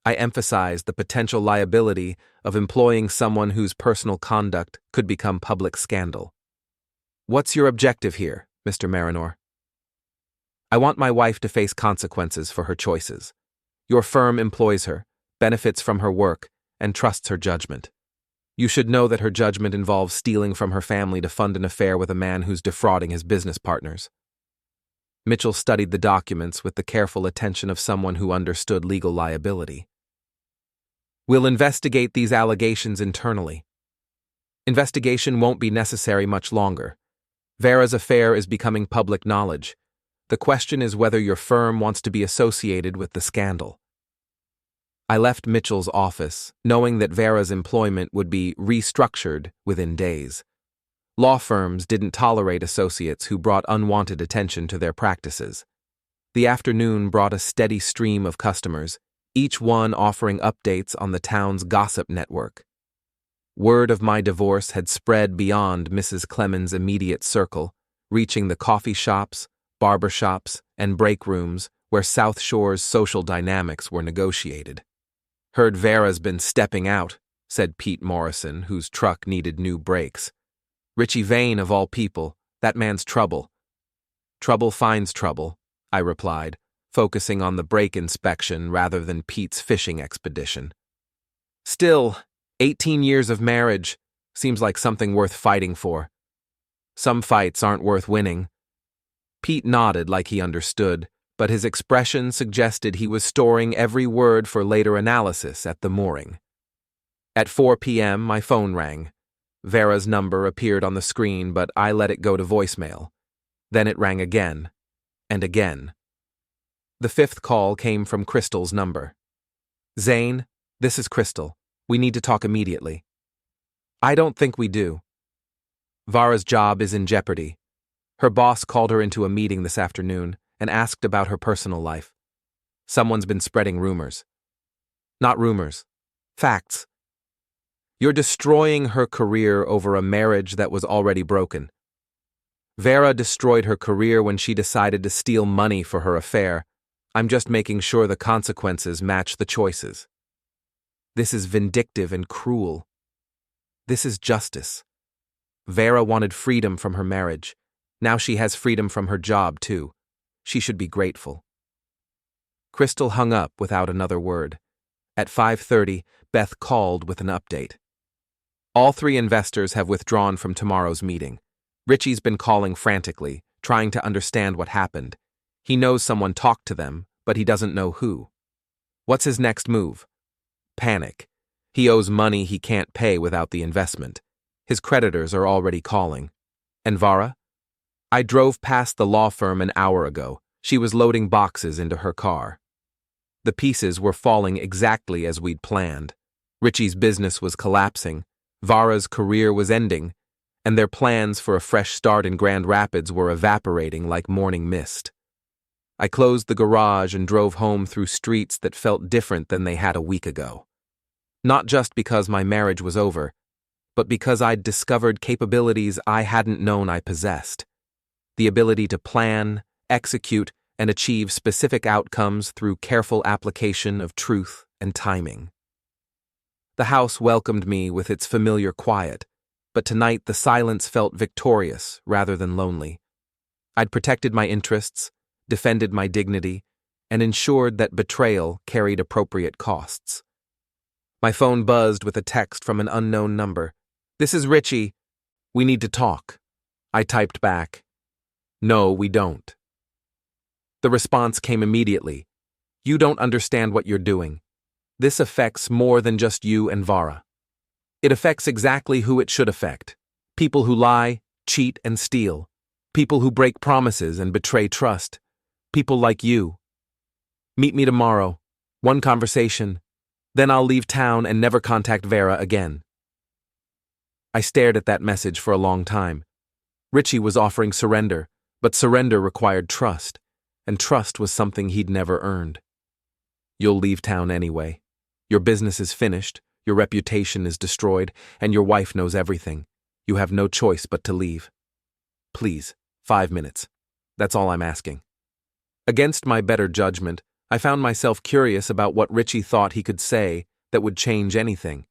I emphasized the potential liability of employing someone whose personal conduct could become public scandal. "What's your objective here?" Mr. Merrinor. I want my wife to face consequences for her choices. Your firm employs her, benefits from her work, and trusts her judgment. You should know that her judgment involves stealing from her family to fund an affair with a man who's defrauding his business partners. Mitchell studied the documents with the careful attention of someone who understood legal liability. We'll investigate these allegations internally. Investigation won't be necessary much longer. Vara's affair is becoming public knowledge. The question is whether your firm wants to be associated with the scandal. I left Mitchell's office, knowing that Vara's employment would be restructured within days. Law firms didn't tolerate associates who brought unwanted attention to their practices. The afternoon brought a steady stream of customers, each one offering updates on the town's gossip network. Word of my divorce had spread beyond Mrs. Clemens' immediate circle, reaching the coffee shops, barber shops, and break rooms where South Shore's social dynamics were negotiated. "Heard Vara's been stepping out," said Pete Morrison, whose truck needed new brakes. "Richie Vane, of all people, that man's trouble." "Trouble finds trouble," I replied, focusing on the brake inspection rather than Pete's fishing expedition. "Still, 18 years of marriage seems like something worth fighting for. Some fights aren't worth winning." Pete nodded like he understood, but his expression suggested he was storing every word for later analysis at the mooring. At 4 p.m., my phone rang. Vara's number appeared on the screen, but I let it go to voicemail. Then it rang again, and again. The fifth call came from Crystal's number. "Zane, this is Crystal. We need to talk immediately." "I don't think we do." Vara's job is in jeopardy. Her boss called her into a meeting this afternoon and asked about her personal life. Someone's been spreading rumors. Not rumors. Facts. You're destroying her career over a marriage that was already broken. Vara destroyed her career when she decided to steal money for her affair. I'm just making sure the consequences match the choices. This is vindictive and cruel. This is justice. Vara wanted freedom from her marriage. Now she has freedom from her job, too. She should be grateful. Crystal hung up without another word. At 5:30, Beth called with an update. "All 3 investors have withdrawn from tomorrow's meeting. Richie's been calling frantically, trying to understand what happened. He knows someone talked to them, but he doesn't know who. What's his next move? Panic. He owes money he can't pay without the investment. His creditors are already calling. And Vara? I drove past the law firm an hour ago. She was loading boxes into her car. The pieces were falling exactly as we'd planned. Richie's business was collapsing, Vara's career was ending, and their plans for a fresh start in Grand Rapids were evaporating like morning mist. I closed the garage and drove home through streets that felt different than they had a week ago. Not just because my marriage was over, but because I'd discovered capabilities I hadn't known I possessed. The ability to plan, execute, and achieve specific outcomes through careful application of truth and timing. The house welcomed me with its familiar quiet, but tonight the silence felt victorious rather than lonely. I'd protected my interests, defended my dignity, and ensured that betrayal carried appropriate costs. My phone buzzed with a text from an unknown number. "This is Richie. We need to talk." I typed back, "No, we don't." The response came immediately. "You don't understand what you're doing. This affects more than just you and Vara. It affects exactly who it should affect. People who lie, cheat, and steal. People who break promises and betray trust. People like you. Meet me tomorrow. One conversation. Then I'll leave town and never contact Vara again." I stared at that message for a long time. Richie was offering surrender, but surrender required trust, and trust was something he'd never earned. "You'll leave town anyway. Your business is finished, your reputation is destroyed, and your wife knows everything. You have no choice but to leave. Please, 5 minutes. That's all I'm asking." Against my better judgment, I found myself curious about what Richie thought he could say that would change anything.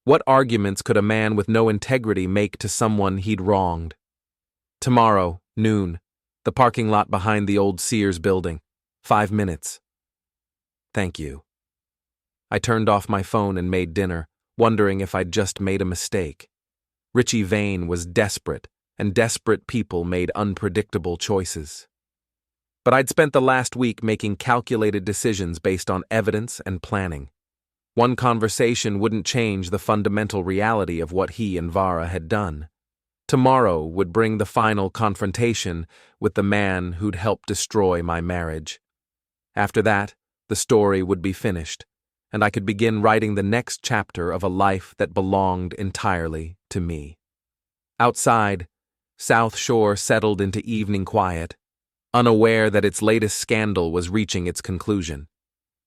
What arguments could a man with no integrity make to someone he'd wronged? "Tomorrow, noon. The parking lot behind the old Sears building. 5 minutes. Thank you. I turned off my phone and made dinner, wondering if I'd just made a mistake. Richie Vane was desperate, and desperate people made unpredictable choices. But I'd spent the last week making calculated decisions based on evidence and planning. One conversation wouldn't change the fundamental reality of what he and Vara had done. Tomorrow would bring the final confrontation with the man who'd helped destroy my marriage. After that, the story would be finished, and I could begin writing the next chapter of a life that belonged entirely to me. Outside, South Shore settled into evening quiet, unaware that its latest scandal was reaching its conclusion.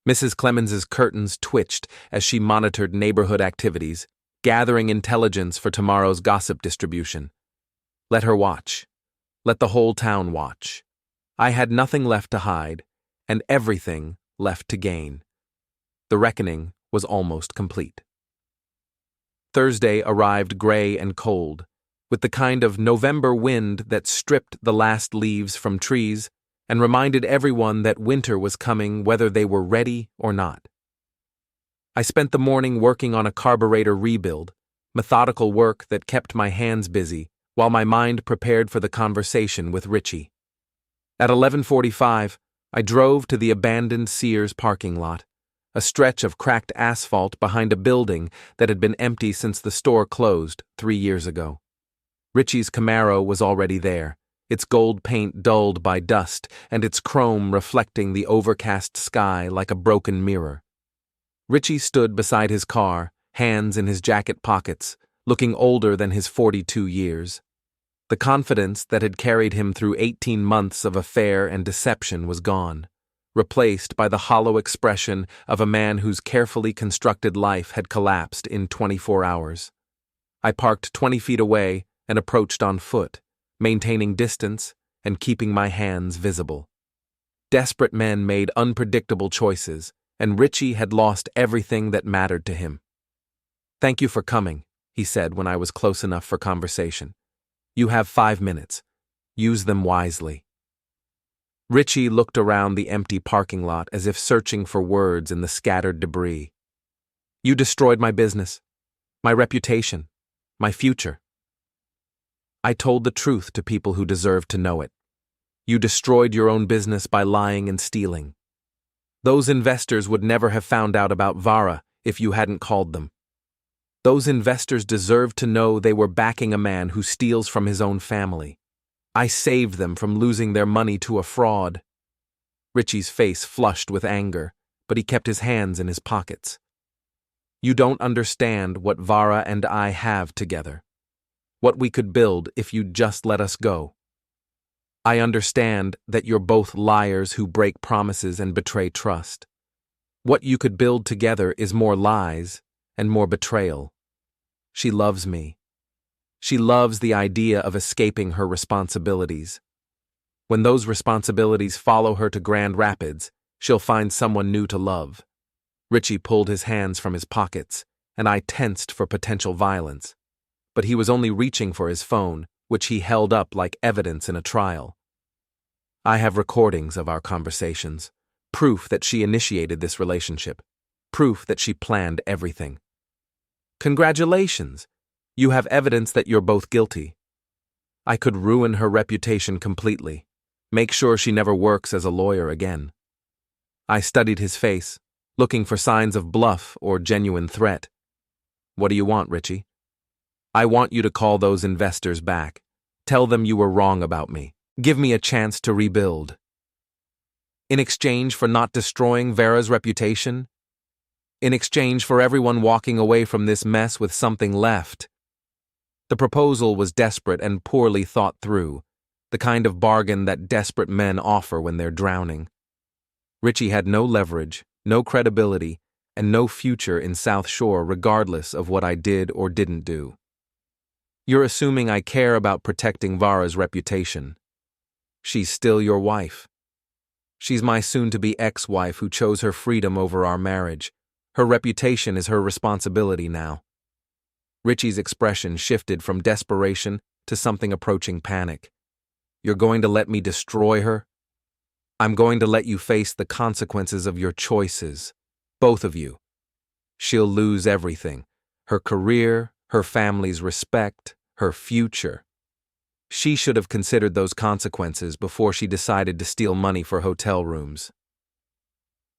Mrs. Clemens's curtains twitched as she monitored neighborhood activities, gathering intelligence for tomorrow's gossip distribution. Let her watch. Let the whole town watch. I had nothing left to hide, and everything left to gain. The reckoning was almost complete. Thursday arrived gray and cold, with the kind of November wind that stripped the last leaves from trees and reminded everyone that winter was coming whether they were ready or not. I spent the morning working on a carburetor rebuild, methodical work that kept my hands busy while my mind prepared for the conversation with Richie. At 11:45, I drove to the abandoned Sears parking lot, a stretch of cracked asphalt behind a building that had been empty since the store closed 3 years ago. Richie's Camaro was already there, its gold paint dulled by dust and its chrome reflecting the overcast sky like a broken mirror. Richie stood beside his car, hands in his jacket pockets, looking older than his 42 years. The confidence that had carried him through 18 months of affair and deception was gone, replaced by the hollow expression of a man whose carefully constructed life had collapsed in 24 hours. I parked 20 feet away and approached on foot, maintaining distance and keeping my hands visible. Desperate men made unpredictable choices, and Richie had lost everything that mattered to him. "Thank you for coming," he said when I was close enough for conversation. "You have 5 minutes. Use them wisely." Richie looked around the empty parking lot as if searching for words in the scattered debris. "You destroyed my business, my reputation, my future." I told the truth to people who deserved to know it. You destroyed your own business by lying and stealing. Those investors would never have found out about Vara if you hadn't called them. Those investors deserved to know they were backing a man who steals from his own family. I saved them from losing their money to a fraud. Richie's face flushed with anger, but he kept his hands in his pockets. "You don't understand what Vara and I have together. What we could build if you'd just let us go. I understand that you're both liars who break promises and betray trust. What you could build together is more lies and more betrayal. She loves me. She loves the idea of escaping her responsibilities. When those responsibilities follow her to Grand Rapids, she'll find someone new to love." Richie pulled his hands from his pockets, and I tensed for potential violence. But he was only reaching for his phone, which he held up like evidence in a trial. "I have recordings of our conversations, proof that she initiated this relationship, proof that she planned everything." "Congratulations! You have evidence that you're both guilty." "I could ruin her reputation completely, make sure she never works as a lawyer again." I studied his face, looking for signs of bluff or genuine threat. "What do you want, Richie?" "I want you to call those investors back. Tell them you were wrong about me. Give me a chance to rebuild." "In exchange for not destroying Vara's reputation? In exchange for everyone walking away from this mess with something left?" The proposal was desperate and poorly thought through, the kind of bargain that desperate men offer when they're drowning. Richie had no leverage, no credibility, and no future in South Shore regardless of what I did or didn't do. "You're assuming I care about protecting Vara's reputation. She's still your wife. She's my soon-to-be ex-wife who chose her freedom over our marriage. Her reputation is her responsibility now." Richie's expression shifted from desperation to something approaching panic. You're going to let me destroy her? I'm going to let you face the consequences of your choices. Both of you. She'll lose everything. Her career, her family's respect, her future. She should have considered those consequences before she decided to steal money for hotel rooms.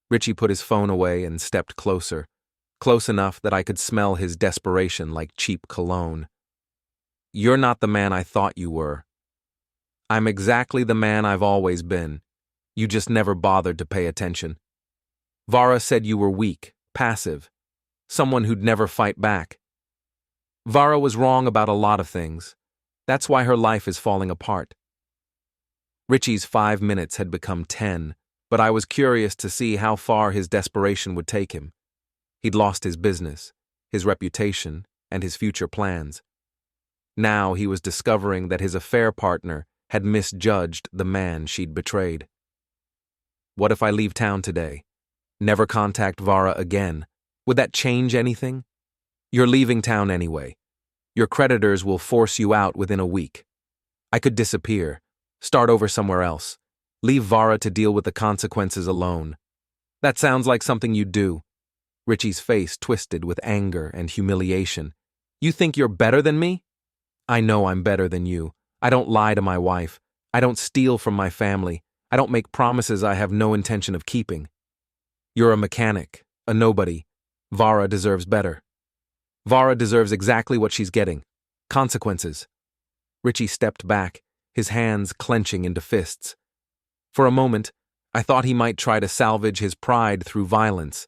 Richie put his phone away and stepped closer, close enough that I could smell his desperation like cheap cologne. You're not the man I thought you were. I'm exactly the man I've always been. You just never bothered to pay attention. Vara said you were weak, passive, someone who'd never fight back. Vara was wrong about a lot of things. That's why her life is falling apart. Richie's 5 minutes had become 10, but I was curious to see how far his desperation would take him. He'd lost his business, his reputation, and his future plans. Now he was discovering that his affair partner had misjudged the man she'd betrayed. What if I leave town today? Never contact Vara again? Would that change anything? You're leaving town anyway. Your creditors will force you out within a week. I could disappear, start over somewhere else, leave Vara to deal with the consequences alone. That sounds like something you'd do. Richie's face twisted with anger and humiliation. You think you're better than me? I know I'm better than you. I don't lie to my wife. I don't steal from my family. I don't make promises I have no intention of keeping. You're a mechanic, a nobody. Vara deserves better. Vara deserves exactly what she's getting. Consequences. Richie stepped back, his hands clenching into fists. For a moment, I thought he might try to salvage his pride through violence.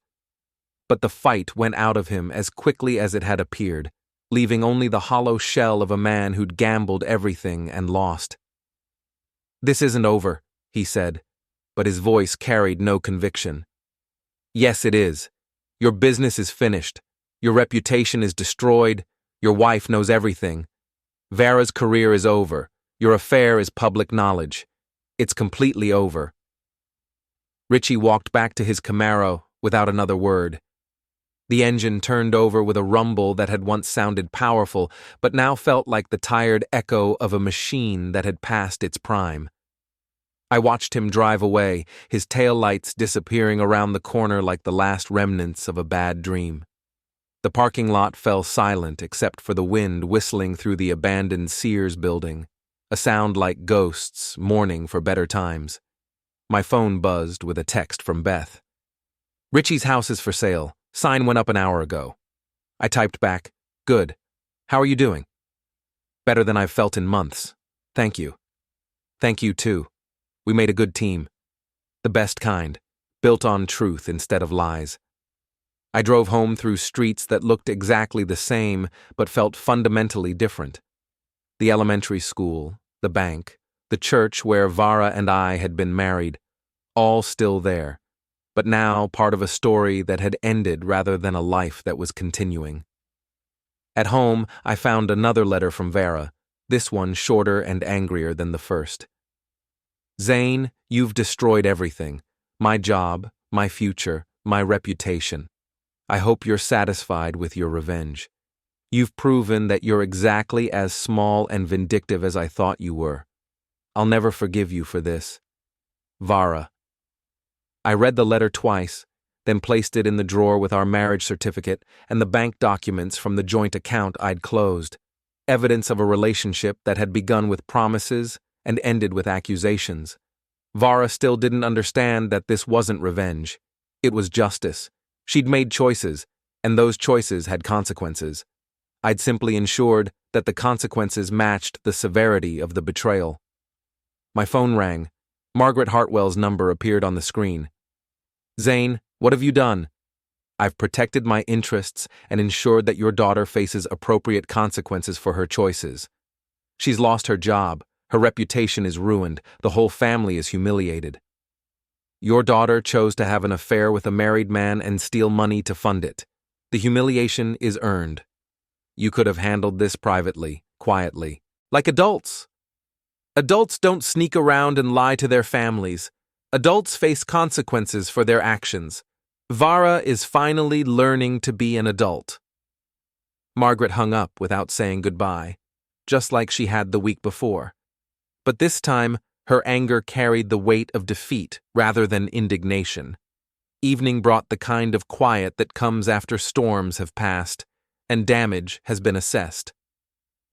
But the fight went out of him as quickly as it had appeared, leaving only the hollow shell of a man who'd gambled everything and lost. This isn't over, he said, but his voice carried no conviction. Yes, it is. Your business is finished. Your reputation is destroyed. Your wife knows everything. Vara's career is over. Your affair is public knowledge. It's completely over. Richie walked back to his Camaro without another word. The engine turned over with a rumble that had once sounded powerful, but now felt like the tired echo of a machine that had passed its prime. I watched him drive away, his taillights disappearing around the corner like the last remnants of a bad dream. The parking lot fell silent except for the wind whistling through the abandoned Sears building, a sound like ghosts mourning for better times. My phone buzzed with a text from Beth. Richie's house is for sale. Sign went up an hour ago. I typed back, good. How are you doing? Better than I've felt in months. Thank you. Thank you too. We made a good team. The best kind, built on truth instead of lies. I drove home through streets that looked exactly the same but felt fundamentally different. The elementary school, the bank, the church where Vara and I had been married, all still there, but now part of a story that had ended rather than a life that was continuing. At home, I found another letter from Vara, this one shorter and angrier than the first. Zane, you've destroyed everything. My job, my future, my reputation. I hope you're satisfied with your revenge. You've proven that you're exactly as small and vindictive as I thought you were. I'll never forgive you for this. Vara. I read the letter twice, then placed it in the drawer with our marriage certificate and the bank documents from the joint account I'd closed, evidence of a relationship that had begun with promises and ended with accusations. Vara still didn't understand that this wasn't revenge. It was justice. She'd made choices, and those choices had consequences. I'd simply ensured that the consequences matched the severity of the betrayal. My phone rang. Margaret Hartwell's number appeared on the screen. Zane, what have you done? I've protected my interests and ensured that your daughter faces appropriate consequences for her choices. She's lost her job, her reputation is ruined, the whole family is humiliated. Your daughter chose to have an affair with a married man and steal money to fund it. The humiliation is earned. You could have handled this privately, quietly, like adults. Adults don't sneak around and lie to their families. Adults face consequences for their actions. Vara is finally learning to be an adult. Margaret hung up without saying goodbye, just like she had the week before. But this time, her anger carried the weight of defeat rather than indignation. Evening brought the kind of quiet that comes after storms have passed, and damage has been assessed.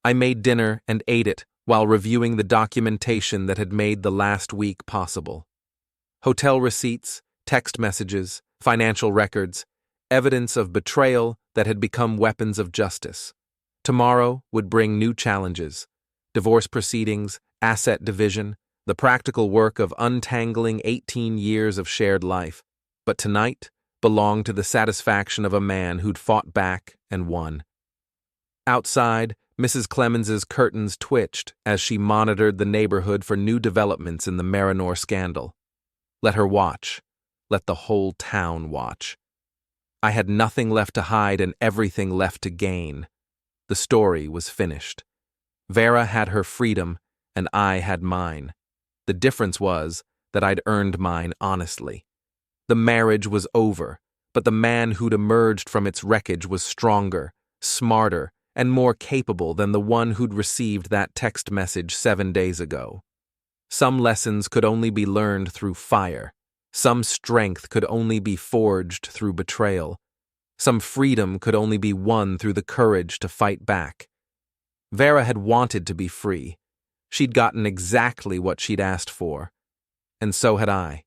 I made dinner and ate it while reviewing the documentation that had made the last week possible. Hotel receipts, text messages, financial records, evidence of betrayal that had become weapons of justice. Tomorrow would bring new challenges: divorce proceedings, asset division, the practical work of untangling 18 years of shared life. But tonight belonged to the satisfaction of a man who'd fought back and won. Outside, Mrs. Clemens's curtains twitched as she monitored the neighborhood for new developments in the Merrinor scandal. Let her watch. Let the whole town watch. I had nothing left to hide and everything left to gain. The story was finished. Vara had her freedom, and I had mine. The difference was that I'd earned mine honestly. The marriage was over, but the man who'd emerged from its wreckage was stronger, smarter, and more capable than the one who'd received that text message 7 days ago. Some lessons could only be learned through fire. Some strength could only be forged through betrayal. Some freedom could only be won through the courage to fight back. Vara had wanted to be free. She'd gotten exactly what she'd asked for. And so had I.